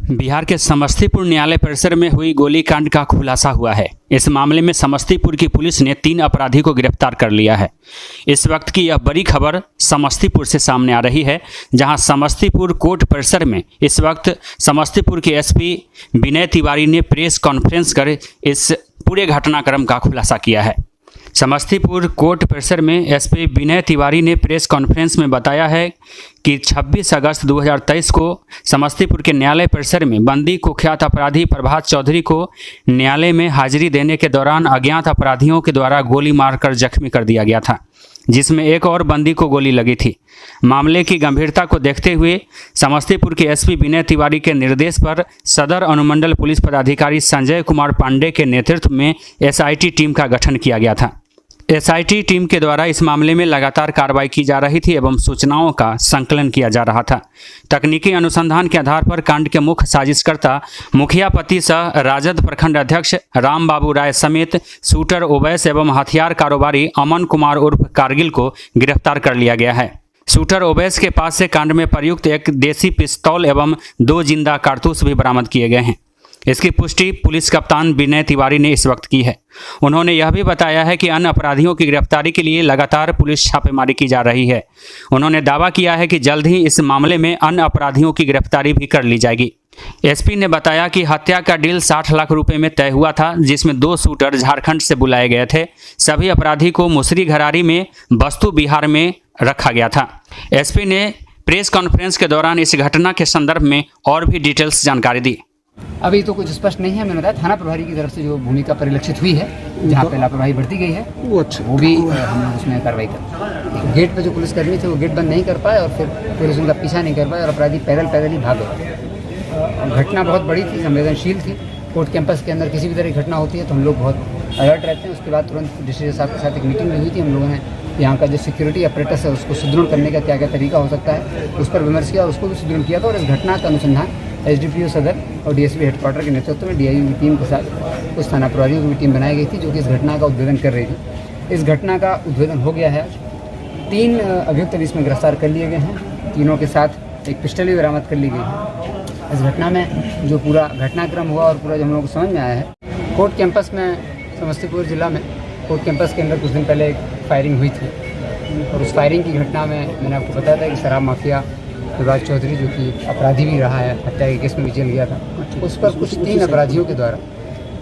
बिहार के समस्तीपुर न्यायालय परिसर में हुई गोलीकांड का खुलासा हुआ है। इस मामले में समस्तीपुर की पुलिस ने 3 अपराधी को गिरफ्तार कर लिया है। इस वक्त की यह बड़ी खबर समस्तीपुर से सामने आ रही है, जहां समस्तीपुर कोर्ट परिसर में इस वक्त समस्तीपुर के एसपी विनय तिवारी ने प्रेस कॉन्फ्रेंस कर इस पूरे घटनाक्रम का खुलासा किया है। समस्तीपुर कोर्ट परिसर में एसपी विनय तिवारी ने प्रेस कॉन्फ्रेंस में बताया है कि 26 अगस्त 2023 को समस्तीपुर के न्यायालय परिसर में बंदी कुख्यात अपराधी प्रभात चौधरी को न्यायालय में हाजिरी देने के दौरान अज्ञात अपराधियों के द्वारा गोली मारकर जख्मी कर दिया गया था, जिसमें एक और बंदी को गोली लगी थी। मामले की गंभीरता को देखते हुए समस्तीपुर के एसपी विनय तिवारी के निर्देश पर सदर अनुमंडल पुलिस पदाधिकारी संजय कुमार पांडे के नेतृत्व में एसआईटी टीम का गठन किया गया था। एसआईटी टीम के द्वारा इस मामले में लगातार कार्रवाई की जा रही थी एवं सूचनाओं का संकलन किया जा रहा था। तकनीकी अनुसंधान के आधार पर कांड के मुख्य साजिशकर्ता मुखिया पति सह राजद प्रखंड अध्यक्ष राम बाबू राय समेत शूटर ओवैस एवं हथियार कारोबारी अमन कुमार उर्फ कारगिल को गिरफ्तार कर लिया गया है। शूटर ओवैस के पास से कांड में प्रयुक्त एक देसी पिस्तौल एवं 2 जिंदा कारतूस भी बरामद किए गए हैं। इसकी पुष्टि पुलिस कप्तान विनय तिवारी ने इस वक्त की है। उन्होंने यह भी बताया है कि अन्य अपराधियों की गिरफ्तारी के लिए लगातार पुलिस छापेमारी की जा रही है। उन्होंने दावा किया है कि जल्द ही इस मामले में अन्य अपराधियों की गिरफ्तारी भी कर ली जाएगी। एसपी ने बताया कि हत्या का डील 60 लाख रुपए में तय हुआ था, जिसमें 2 शूटर झारखंड से बुलाए गए थे। सभी अपराधी को मुसरी घरारी में बस्तु बिहार में रखा गया था। एसपी ने प्रेस कॉन्फ्रेंस के दौरान इस घटना के संदर्भ में और भी डिटेल्स जानकारी दी। अभी तो कुछ स्पष्ट नहीं है। मैंने बताया थाना प्रभारी की तरफ से जो भूमिका परिलक्षित हुई है, जहाँ पे लापरवाही बरती गई है, वो भी हम लोग उसमें कार्रवाई कर। गेट पे जो पुलिसकर्मी थे वो गेट बंद नहीं कर पाए और फिर पुलिस उनका पीछा नहीं कर पाए और अपराधी पैदल ही भाग गए। घटना बहुत बड़ी थी, संवेदनशील थी। कोर्ट कैंपस के अंदर किसी भी तरह की घटना होती है तो हम लोग बहुत अलर्ट रहते हैं। उसके बाद तुरंत डिस्ट्रिक्ट साहब के साथ एक मीटिंग भी हुई थी। हम लोगों ने यहाँ का जो सिक्योरिटी अपरेटस है उसको सुदृढ़ करने का क्या क्या तरीका हो सकता है उस पर विमर्श किया और उसको भी सुदृढ़ किया था। और इस घटना का अनुसंधान एसडीपीओ सदर और डीएसपी हेडक्वार्टर के नेतृत्व में डीआईयू की टीम के साथ उस थाना प्रभारियों की भी टीम बनाई गई थी, जो कि इस घटना का उद्भेदन कर रही थी। इस घटना का उद्भेदन हो गया है। 3 अभियुक्त इसमें गिरफ्तार कर लिए गए हैं। तीनों के साथ एक पिस्टल भी बरामद कर ली गई है। इस घटना में जो पूरा घटनाक्रम हुआ और पूरा जो हम लोग को समझ में आया है, कोर्ट कैंपस में समस्तीपुर जिला में कोर्ट कैंपस के अंदर कुछ दिन पहले एक फायरिंग हुई थी और उस फायरिंग की घटना में मैंने आपको बताया था कि शराब माफिया प्रभात चौधरी, जो कि अपराधी भी रहा है, हत्या के केस में भी जेल गया था, उस पर कुछ 3 अपराधियों के द्वारा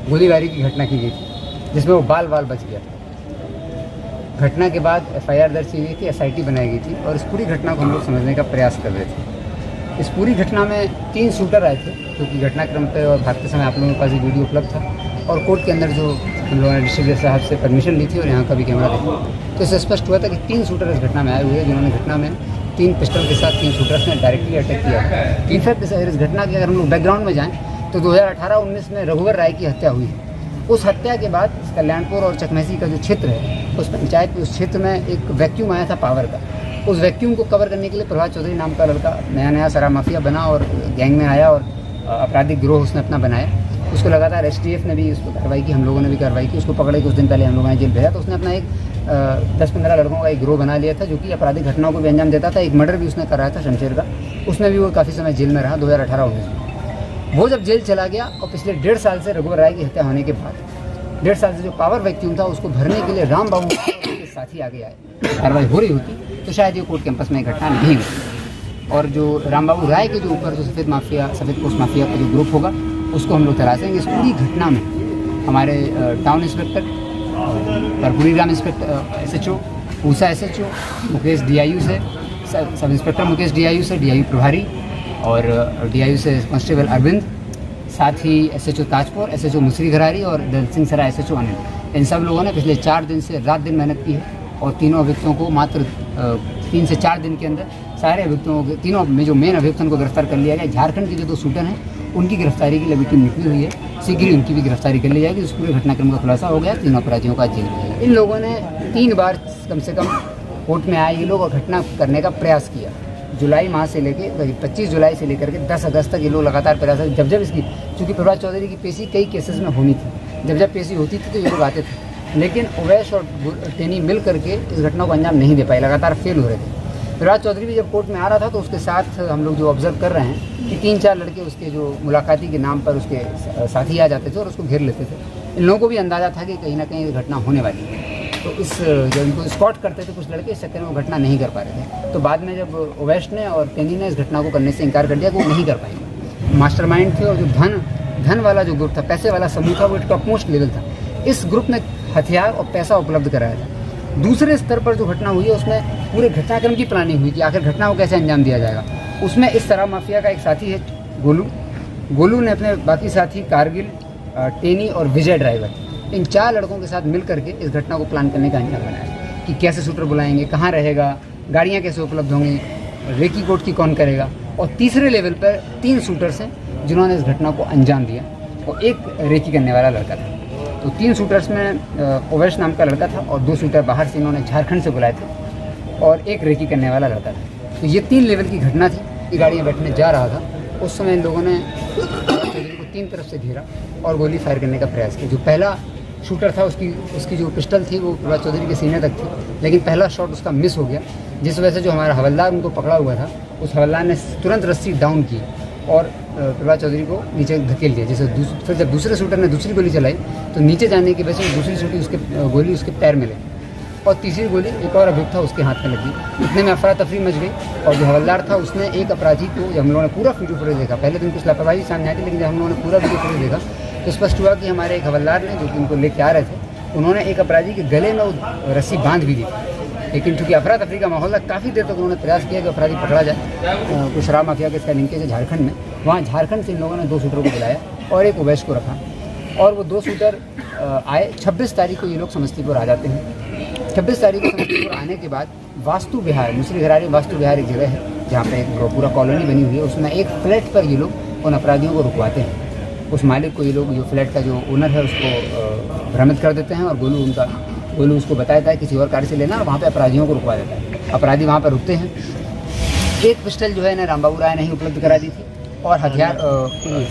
गोलीबारी की घटना की गई थी, जिसमें वो बाल बच गया था। घटना के बाद एफआईआर दर्ज की गई थी, एसआईटी बनाई गई थी और इस पूरी घटना को हम लोग समझने का प्रयास कर रहे थे। इस पूरी घटना में 3 शूटर आए थे, क्योंकि घटनाक्रम पर और भागते समय आप लोगों के पास ये वीडियो उपलब्ध था और कोर्ट के अंदर जो हम लोगों ने डिस्ट्रिक्ट साहब से परमिशन ली थी और यहाँ का भी कैमरा देखा, तो इससे स्पष्ट हुआ था कि 3 शूटर इस घटना में आए हुए हैं, जिन्होंने घटना में 3 पिस्टल के साथ 3 शूटर्स ने डायरेक्टली अटैक किया। इनफैक्ट इस घटना के अगर हम लोग बैकग्राउंड में जाएं तो 2018-19 में रघुवर राय की हत्या हुई है। उस हत्या के बाद कल्याणपुर और चकमैसी का जो क्षेत्र है, उस पंचायत उस क्षेत्र में एक वैक्यूम आया था पावर का। उस वैक्यूम को कवर करने के लिए प्रभात चौधरी नाम का लड़का नया शराब माफिया बना और गैंग में आया और आपराधिक गिरोह उसने अपना बनाया। उसको लगातार एसटीएफ ने भी उस पर कार्रवाई की, हम लोगों ने भी कार्रवाई की। उसको पकड़े कुछ दिन पहले हम लोगों ने जेल भेजा। तो उसने अपना एक 10-15 लड़कों का एक गिरोह बना लिया था, जो कि आपराधिक घटनाओं को भी अंजाम देता था। एक मर्डर भी उसने कराया था शमशेर का, उसमें भी वो काफ़ी समय जेल में रहा 2018-19 में। वो जब जेल चला गया और पिछले 1.5 साल से रघुवर राय की हत्या होने के बाद 1.5 साल से जो पावर वैक्यूम था उसको भरने के लिए राम बाबू के साथी आगे आए। कार्रवाई हो रही होती तो शायद ये कोर्ट कैंपस में घटना नहीं होती। और जो राम बाबू राय के जो ऊपर जो सफ़ेद पोस्ट माफिया का जो ग्रुप होगा उसको हम लोग तलाशेंगे। इस पूरी घटना में हमारे town inspector, Karpoori Gram inspector SHO, Pusa SHO, Mukesh DIU से, सब इंस्पेक्टर मुकेश डीआईयू से, डीआईयू प्रभारी और डीआईयू से कांस्टेबल अरविंद, साथ ही एसएचओ ताजपुर, एसएचओ मुसरी घरारी और दल सिंह सराय एसएचओ अनिल, इन सब लोगों ने पिछले 4 दिन से रात दिन मेहनत की है और तीनों अभियुक्तों को मात्र 3 से 4 दिन के अंदर सारे अभियुक्तों को, तीनों में जो मेन अभियुक्तों को गिरफ्तार कर लिया गया। झारखंड के जो 2 शूटर हैं उनकी गिरफ्तारी के लिए अभी टीम निकली हुई है। शीघ्र ही उनकी भी गिरफ्तारी कर ली जाएगी। उस पूरे घटनाक्रम का खुलासा हो गया। 3 अपराधियों का जेल। इन लोगों ने 3 बार कम से कम कोर्ट में आए ये लोग और घटना करने का प्रयास किया। जुलाई माह से लेके 25 जुलाई से लेकर के 10 अगस्त तक ये लोग लगातार प्रयास, जब इसकी, चूँकि प्रभात चौधरी की पेशी कई केसेस में होनी थी, जब पेशी होती थी तो ये लोग आते थे, लेकिन ओवैस और टेनी मिल करके इस घटना को अंजाम नहीं दे पाए, लगातार फेल हो रहे थे। प्रभात चौधरी भी जब कोर्ट में आ रहा था तो उसके साथ हम लोग जो ऑब्जर्व कर रहे हैं कि 3-4 लड़के उसके जो मुलाकाती के नाम पर उसके साथी आ जाते थे और उसको घेर लेते थे। इन लोगों को भी अंदाज़ा था कि कहीं ना कहीं घटना होने वाली है, तो इस जब इनको स्पॉट करते थे कुछ लड़के, इस चक्कर में वो घटना नहीं कर पा रहे थे। तो बाद में जब ओवैश ने और टेनी ने इस घटना को करने से इनकार कर दिया कि वो नहीं कर पाएंगे। मास्टरमाइंड थे और जो धन वाला जो ग्रुप था, पैसे वाला समूह था, वो टॉप मोस्ट लेवल था। इस ग्रुप ने हथियार और पैसा उपलब्ध कराया था। दूसरे स्तर पर जो घटना हुई है उसमें पूरे घटनाक्रम की प्लानिंग हुई कि आखिर घटना को कैसे अंजाम दिया जाएगा। उसमें इस शराब माफिया का एक साथी है गोलू ने अपने बाकी साथी कारगिल, टेनी और विजय ड्राइवर, इन 4 लड़कों के साथ मिल करके इस घटना को प्लान करने का अंजाम बनाया कि कैसे शूटर बुलाएंगे, कहाँ रहेगा, गाड़ियाँ कैसे उपलब्ध होंगी, रेकी कोट की कौन करेगा। और तीसरे लेवल पर 3 शूटर्स हैं जिन्होंने इस घटना को अंजाम दिया और एक रेकी करने वाला लड़का था। तो 3 शूटर्स में ओवैश नाम का लड़का था और 2 शूटर बाहर से इन्होंने झारखंड से बुलाए थे और एक रेकी करने वाला लड़का था। तो ये 3 लेवल की घटना थी। ये गाड़ियाँ बैठने जा रहा था, उस समय इन लोगों ने चौधरी को 3 तरफ से घेरा और गोली फायर करने का प्रयास किया। जो पहला शूटर था उसकी जो पिस्टल थी वो प्रभात चौधरी के सीने तक थी, लेकिन पहला शॉट उसका मिस हो गया, जिस वजह से जो हमारा हवलदार उनको पकड़ा हुआ था उस हवलदार ने तुरंत रस्सी डाउन की और प्रभात चौधरी को नीचे धकेल दिया। जैसे फिर जब दूसरे शूटर ने दूसरी गोली चलाई तो नीचे जाने की वजह से दूसरी गोली उसके पैर में लगी और तीसरी गोली एक और अभियुक्त था उसके हाथ में लगी। इतने में अफरा तफरी मच गई और जो हवलदार था उसने एक अपराधी को, जब हम लोगों ने पूरा वीडियो फुटेज देखा, पहले दिन कुछ लापरवाही सामने आई थी, लेकिन जब हम लोगों ने पूरा वीडियो फुटेज देखा तो स्पष्ट हुआ कि हमारे एक हवलदार ने, जो उनको लेके आ रहे थे, उन्होंने एक अपराधी के गले में रस्सी बांध भी दी थी। लेकिन चूँकि अफरा तफरी का माहौल था, काफ़ी देर तक उन्होंने प्रयास किया कि अपराधी पकड़ा जाए। कुछ शराब माफिया के इसका लिंकेज है झारखंड में, वहाँ झारखंड से इन लोगों ने 2 शूटरों को बुलाया और एक ओवैश को रखा और वो 2 शूटर आए। 26 तारीख को ये लोग समस्तीपुर आ जाते हैं। 26 तारीख को समस्तीपुर आने के बाद वास्तु विहार, मुसरी घरारी वास्तु विहार एक जगह है जहाँ पे एक पूरा कॉलोनी बनी हुई है, उसमें एक फ्लैट पर ये लोग उन अपराधियों को रुकवाते हैं। उस मालिक को ये लोग, जो फ्लैट का जो ओनर है, उसको भ्रमित कर देते हैं और गोलू उसको बताता है किसी और कार से लेना और वहाँ पे अपराधियों को रुकवा देता है। अपराधी वहाँ पर रुकते हैं। एक पिस्टल जो है ना रामबाबू राय ने ही उपलब्ध करा दी थी और हथियार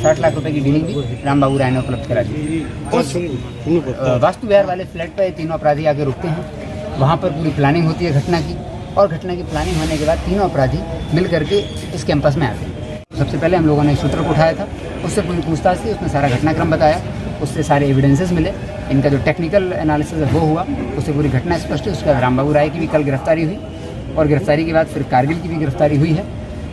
60 लाख रुपए की डीलिंग भी रामबाबू राय ने उपलब्ध करा दी। उस वास्तु विहार वाले फ्लैट पर 3 अपराधी आके रुकते हैं। वहाँ पर पूरी प्लानिंग होती है घटना की और घटना की प्लानिंग होने के बाद 3 अपराधी मिल करके इस कैंपस में आते हैं। सबसे पहले हम लोगों ने शूटर को उठाया था, उससे पूरी पूछताछ की, उसने सारा घटनाक्रम बताया, उससे सारे एविडेंसेस मिले, इनका जो टेक्निकल एनालिसिस है वो हुआ, उससे पूरी घटना स्पष्ट है। उसके बाद रामबाबू राय की भी कल गिरफ्तारी हुई और गिरफ्तारी के बाद फिर कारगिल की भी गिरफ्तारी हुई है।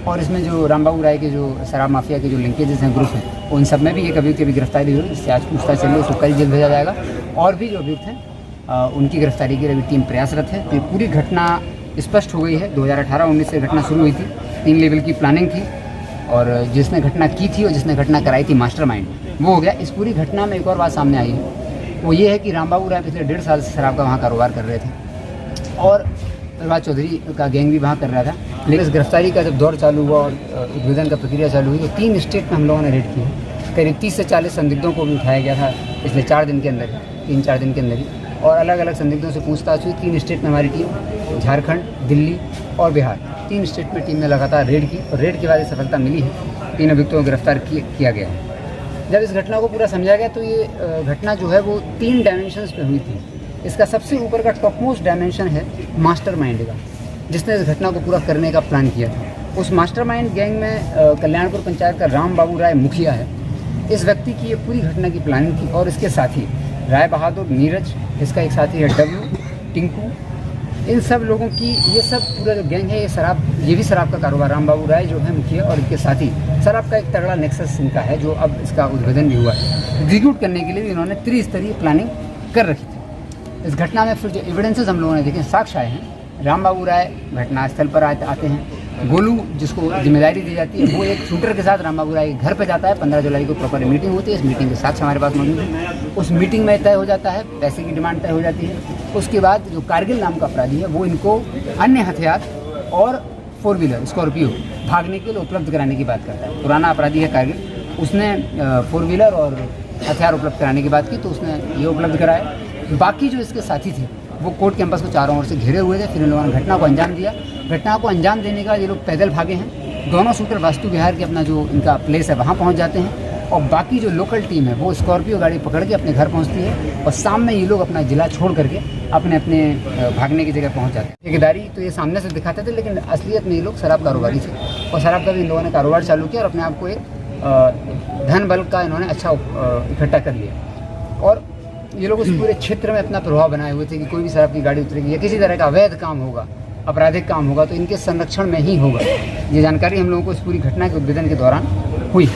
और इसमें जो रामबाबू राय के जो शराब माफिया के जो लिंकेजेस हैं, ग्रुप हैं, उन सब में भी एक अभियुक्त की भी गिरफ्तारी हुई, जिससे आज पूछताछ चल रही है, उसको कल जेल भेजा जाएगा। और भी जो अभियुक्त हैं उनकी गिरफ्तारी के लिए भी टीम प्रयासरत है। तो पूरी घटना स्पष्ट हो गई है। 2018-19 से घटना शुरू हुई थी, 3 लेवल की प्लानिंग थी और जिसने घटना की थी और जिसने घटना कराई थी मास्टरमाइंड वो हो गया। इस पूरी घटना में एक और बात सामने आई है, वो ये है कि रामबाबू राय पिछले 1.5 साल से शराब का वहाँ कारोबार कर रहे थे और प्रभात चौधरी का गैंग भी वहाँ कर रहा था। लेकिन इस गिरफ्तारी का जब दौर चालू हुआ और उद्भेदन का प्रक्रिया चालू हुई तो 3 स्टेट में हम लोगों ने रेड की है। करीब 30 से 40 संदिग्धों को भी उठाया गया था पिछले 4 दिन के अंदर, 3-4 दिन के अंदर ही, और अलग अलग संदिग्धों से पूछताछ हुई। 3 स्टेट में हमारी टीम, झारखंड, दिल्ली और बिहार, 3 स्टेट में टीम ने लगातार रेड की और रेड के बाद सफलता मिली है। 3 अभियुक्तों को गिरफ्तार किया गया है। जब इस घटना को पूरा समझा गया तो ये घटना जो है वो 3 डायमेंशंस पे हुई थी। इसका सबसे ऊपर का टॉप मोस्ट डायमेंशन है मास्टरमाइंड का, जिसने इस घटना को पूरा करने का प्लान किया था। उस मास्टरमाइंड गैंग में कल्याणपुर पंचायत का रामबाबू राय मुखिया है। इस व्यक्ति की ये पूरी घटना की प्लानिंग थी और इसके साथी राय बहादुर, नीरज, इसका एक साथी है डब्लू, टिंकू, इन सब लोगों की, ये सब पूरा जो गैंग है ये भी शराब का कारोबार, रामबाबू राय जो है मुखिया और इनके साथी, शराब का एक तगड़ा नेक्सस इनका है जो अब इसका उद्भेदन भी हुआ है। एग्जीक्यूट करने के लिए भी इन्होंने त्रिस्तरीय प्लानिंग कर रखी थी। इस घटना में फिर जो एविडेंसेस हम लोगों ने देखे, साक्ष्य आए हैं। रामबाबू राय घटनास्थल पर आते हैं। गोलू, जिसको जिम्मेदारी दी जाती है, वो एक शूटर के साथ रामबाबू राय के घर पे जाता है। 15 जुलाई को प्रॉपर मीटिंग होती है। इस मीटिंग के साथ हमारे पास मौजूद है। उस मीटिंग में तय हो जाता है, पैसे की डिमांड तय हो जाती है। उसके बाद जो कारगिल नाम का अपराधी है वो इनको अन्य हथियार और 4 व्हीलर स्कॉर्पियो भागने के लिए उपलब्ध कराने की बात करता है। पुराना अपराधी है कारगिल, उसने 4 व्हीलर और हथियार उपलब्ध कराने की बात की तो उसने ये उपलब्ध कराया। बाकी जो इसके साथी थे वो कोर्ट कैंपस को चारों ओर से घिरे हुए थे। फिर इन लोगों ने घटना को अंजाम दिया। घटना को अंजाम देने का ये लोग पैदल भागे हैं। दोनों शूटर वास्तु विहार के अपना जो इनका प्लेस है वहाँ पहुँच जाते हैं और बाकी जो लोकल टीम है वो स्कॉर्पियो गाड़ी पकड़ के अपने घर पहुंचती है और सामने ये लोग अपना जिला छोड़ करके अपने अपने भागने की जगह पहुंच जाते हैं। ठेकेदारी तो ये सामने से दिखाते थे, लेकिन असलियत में ये लोग शराब कारोबारी थे और शराब का भी इन लोगों ने कारोबार चालू किया और अपने आप को एक धन बल का इन्होंने अच्छा इकट्ठा कर लिया। और ये लोग उस पूरे क्षेत्र में अपना प्रभाव बनाए हुए थे कि कोई भी शराब की गाड़ी उतरेगी या किसी तरह का अवैध काम होगा, आपराधिक काम होगा तो इनके संरक्षण में ही होगा। ये जानकारी हम लोगों को इस पूरी घटना के उद्भेदन के दौरान हुई।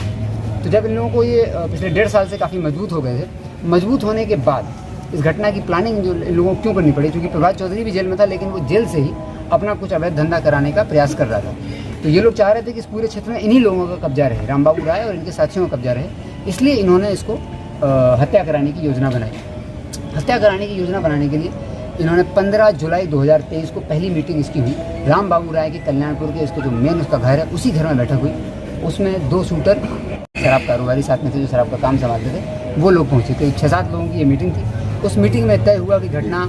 तो जब इन लोगों को ये पिछले 1.5 साल से काफ़ी मजबूत हो गए थे, मजबूत होने के बाद इस घटना की प्लानिंग जो इन लोगों को क्यों करनी पड़ी, क्योंकि प्रभात चौधरी भी जेल में था, लेकिन वो जेल से ही अपना कुछ अवैध धंधा कराने का प्रयास कर रहा था। तो ये लोग चाह रहे थे कि इस पूरे क्षेत्र में इन्हीं लोगों का कब्जा रहे, रामबाबू राय और इनके साथियों का कब्जा रहे, इसलिए इन्होंने इसको हत्या कराने की योजना बनाई। हत्या कराने की योजना बनाने के लिए इन्होंने 15 जुलाई 2023 को पहली मीटिंग इसकी हुई। रामबाबू राय के कल्याणपुर के इसको जो मेन उसका घर है उसी घर में बैठक हुई। उसमें 2 शूटर शराब कारोबारी साथ में थे जो शराब का काम संभालते थे, वो लोग पहुँचे। करीब 6-7 लोगों की ये मीटिंग थी। उस मीटिंग में तय हुआ कि घटना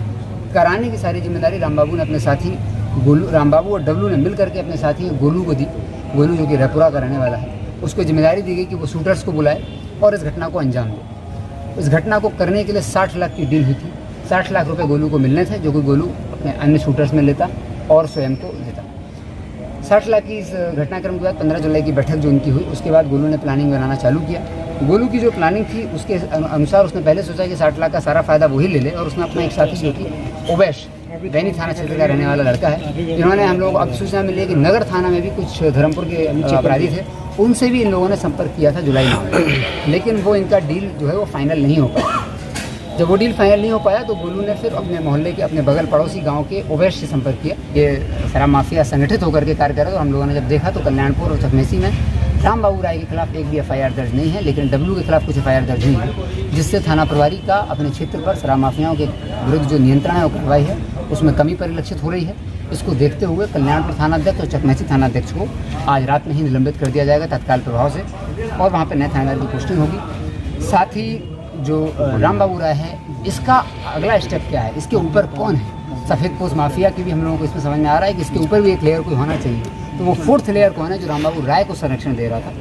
कराने की सारी जिम्मेदारी रामबाबू ने अपने साथी गोलू, रामबाबू और डब्लू ने मिल करके अपने साथी गोलू को दी। गोलू जो कि रैपुरा का रहने वाला है, उसको जिम्मेदारी दी गई कि वो शूटर्स को बुलाए और इस घटना को अंजाम दे। इस घटना को करने के लिए 60 लाख की डील हुई थी। 60 लाख रुपए गोलू को मिलने थे, जो कि गोलू अपने अन्य शूटर्स में लेता और स्वयं को देता। 60 लाख की इस घटनाक्रम के बाद 15 जुलाई की बैठक जो उनकी हुई, उसके बाद गोलू ने प्लानिंग बनाना चालू किया। गोलू की जो प्लानिंग थी उसके अनुसार उसने पहले सोचा कि 60 लाख का सारा फायदा वही ले ले, और उसने अपना एक साथी जो कि उवैश बैनी थाना क्षेत्र का रहने वाला लड़का है, इन्होंने हम लोग अब सूचना मिली कि नगर थाना में भी कुछ धर्मपुर के अपराधी थे, उनसे भी इन लोगों ने संपर्क किया था जुलाई में, लेकिन वो इनका डील जो है वो फाइनल नहीं हो पाया। जब वो डील फाइनल नहीं हो पाया तो गोलू ने फिर अपने मोहल्ले के अपने बगल पड़ोसी गांव के उवैश से संपर्क किया। ये शराब माफिया संगठित होकर के कार्य कर रहा था। हम लोगों ने जब देखा तो कल्याणपुर और चकमेसी में रामबाबू राय के खिलाफ एक भी एफआईआर दर्ज नहीं है, लेकिन डब्लू के खिलाफ कुछ एफआईआर दर्ज हुई है, जिससे थाना प्रभारी का अपने क्षेत्र पर शराब माफियाओं के विरुद्ध जो नियंत्रण है वो कार्रवाई है उसमें कमी परिलक्षित हो रही है। इसको देखते हुए कल्याणपुर थानाध्यक्ष और चकमेसी थानाध्यक्ष को आज रात में ही निलंबित कर दिया जाएगा तत्काल प्रभाव से, और वहाँ पर नए थानेदार की पोस्टिंग होगी। साथ ही जो रामबाबू राय है, इसका अगला स्टेप क्या है, इसके ऊपर कौन है। सफ़ेद पोस्ट माफिया की भी हम लोगों को इसमें समझ में आ रहा है कि इसके ऊपर भी एक लेयर कोई होना चाहिए। तो वो 4th लेयर कौन है जो रामबाबू राय को संरक्षण दे रहा था।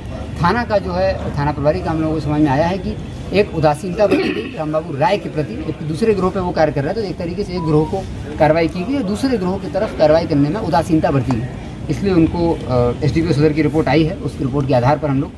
थाना का जो है थाना प्रभारी का हम लोगों को समझ में आया है कि एक उदासीनता बनी गई रामबाबू राय के प्रति, जबकि दूसरे ग्रोह पे वो कार्य कर रहा है, तो एक तरीके से एक ग्रोह को कार्रवाई की गई और दूसरे ग्रोह की तरफ कार्रवाई करने में उदासीनता बरती गई। इसलिए उनको SDPO सदर की रिपोर्ट आई है, उसकी रिपोर्ट के आधार पर हम लोग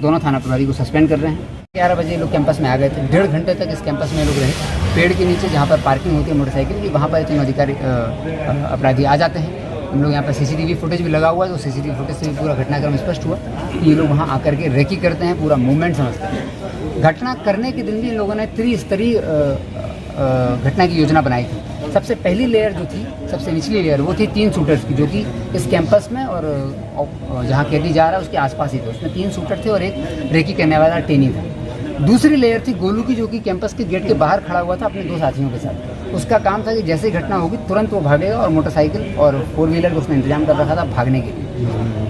दोनों थाना प्रभारी को सस्पेंड कर रहे हैं। 11 बजे लोग कैंपस में आ गए थे। 1.5 घंटे तक इस कैंपस में लोग रहे। पेड़ के नीचे जहाँ पर पार्किंग होती है मोटरसाइकिल की, वहाँ पर तीनों अधिकारी अपराधी आ जाते हैं। हम लोग यहाँ पर CCTV फुटेज भी लगा हुआ है, तो CCTV फुटेज से भी पूरा घटनाक्रम स्पष्ट हुआ कि ये लोग वहाँ आकर के रेकी करते हैं, पूरा मूवमेंट समझते हैं। घटना करने के दिन भी इन लोगों ने त्रिस्तरीय घटना की योजना बनाई थी। सबसे पहली लेयर जो थी, सबसे निचली लेयर, वो थी 3 शूटर्स की, जो कि इस कैंपस में और जहाँ कैदी जा रहा है उसके आसपास ही थे। उसमें 3 शूटर थे और एक रेकी करने वाला ट्रेनी था। दूसरी लेयर थी गोलू की, जो कि कैंपस के गेट के बाहर खड़ा हुआ था अपने 2 साथियों के साथ। उसका काम था कि जैसे ही घटना होगी तुरंत वो भागेगा और मोटरसाइकिल और 4 व्हीलर का उसने इंतजाम कर रखा था भागने के लिए।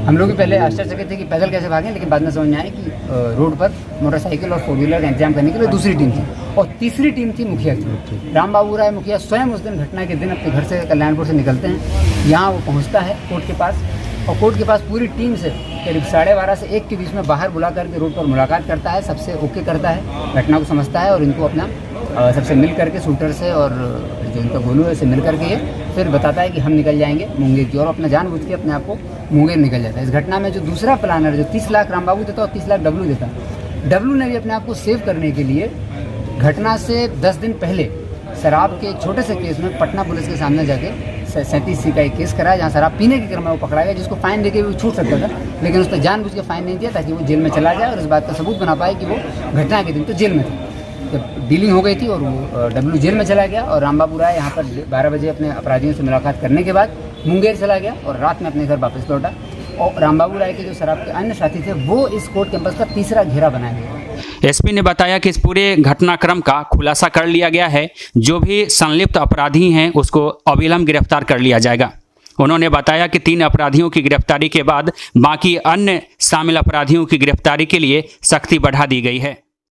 हम लोग भी पहले आश्चर्यचकित थे कि पैदल कैसे भागें, लेकिन बाद में समझ में आया कि रोड पर मोटरसाइकिल और 4 व्हीलर का इंतजाम करने के लिए दूसरी टीम थी, और तीसरी टीम थी मुखिया की। रामबाबू राय मुखिया स्वयं उस दिन घटना के दिन अपने घर से कल्याणपुर से निकलते हैं, यहाँ वो पहुँचता है कोर्ट के पास, और कोर्ट के पास पूरी टीम से करीब 12:30 से 1 के बीच में बाहर बुला करके रोड पर मुलाकात करता है, सबसे ओके करता है, घटना को समझता है और इनको अपना सबसे मिल करके शूटर से और जो इनका गोलू है से मिल करके ये फिर बताता है कि हम निकल जाएंगे मुंगेर की, और अपना जानबूझ के अपने आप को मुंगेर निकल जाता है। इस घटना में जो दूसरा प्लानर जो 30 लाख रामबाबू देता और 30 लाख डब्लू देता, डब्लू ने भी अपने आप को सेव करने के लिए घटना से 10 दिन पहले शराब के एक छोटे से केस में पटना पुलिस के सामने जाके 37C का एक केस कराया, जहाँ शराब पीने के क्रम में वो पकड़ा गया, जिसको फाइन देके वो छूट सकता था, लेकिन उसने जानबूझ के फाइन नहीं दिया ताकि वो जेल में चला जाए और इस बात का सबूत बना पाए कि वो घटना के दिन तो जेल में थे। जब डीलिंग हो गई थी और वो डब्लू जेल में चला गया और रामबाबू राय यहाँ पर 12 बजे अपने अपराधियों से मुलाकात करने के बाद मुंगेर चला गया और रात में अपने घर वापस लौटा। और रामबाबू राय के जो शराब के अन्य साथी थे वो इस कोर्ट कैंपस का तीसरा घेरा बनाए हुए। एसपी ने बताया कि इस पूरे घटनाक्रम का खुलासा कर लिया गया है। जो भी संलिप्त अपराधी हैं उसको अविलंब गिरफ्तार कर लिया जाएगा। उन्होंने बताया कि 3 अपराधियों की गिरफ्तारी के बाद बाकी अन्य शामिल अपराधियों की गिरफ्तारी के लिए सख्ती बढ़ा दी गई है।